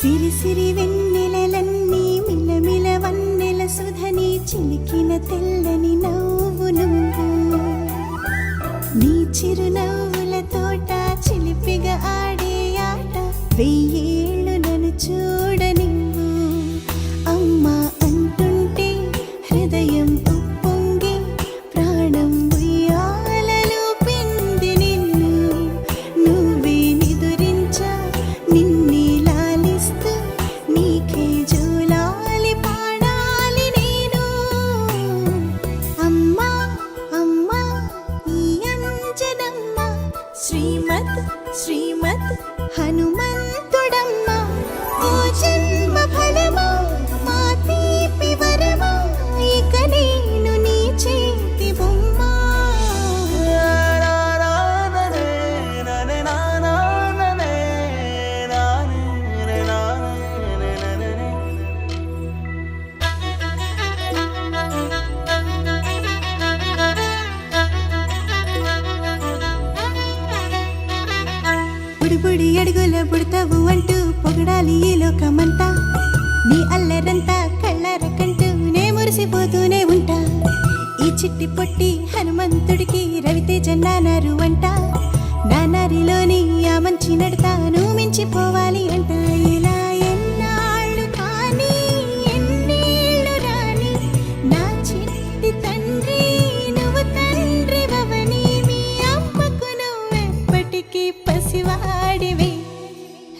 సిరి సిరి వెన్నెలలన్నీ మిలమిల వన్నెల సుధని చిలికిన తెల్లని నవ్వు నువ్వు నీ చిరునవ్వుల తోట చిలిపిగా ఆడే ఆట వెయ్యేళ్ళు నన్ను చూడనివ్వు అమ్మా అంటుంటే హృదయం ఉప్పొంగి ప్రాణం ఉయ్యాలలో పిండి నిన్ను నువ్వే నిదురించా నిన్నే లాలిస్తూ నీకే జోలాలి పాడాలి నేను అమ్మా అమ్మా ఈ అంజనమ్మ శ్రీమత్ శ్రీమత్ హనుమంతుడమ్మ ఓ జన్మ ఫలమా మా తీపి వరమా ఇక నేను నీ చేతి బొమ్మ బుడిబుడి అడుగుల బుడతావు అంటూ పొగడాలి ఈ లోకమంతా నీ అల్లరంతా కళ్ళారకంటూ నే మురిసిపోతూనే ఉంటా ఈ చిట్టి పొట్టి హనుమంతుడికి రవితేజ నానారు అంట నానారిలోని ఆ మంచి నడతాను మించిపో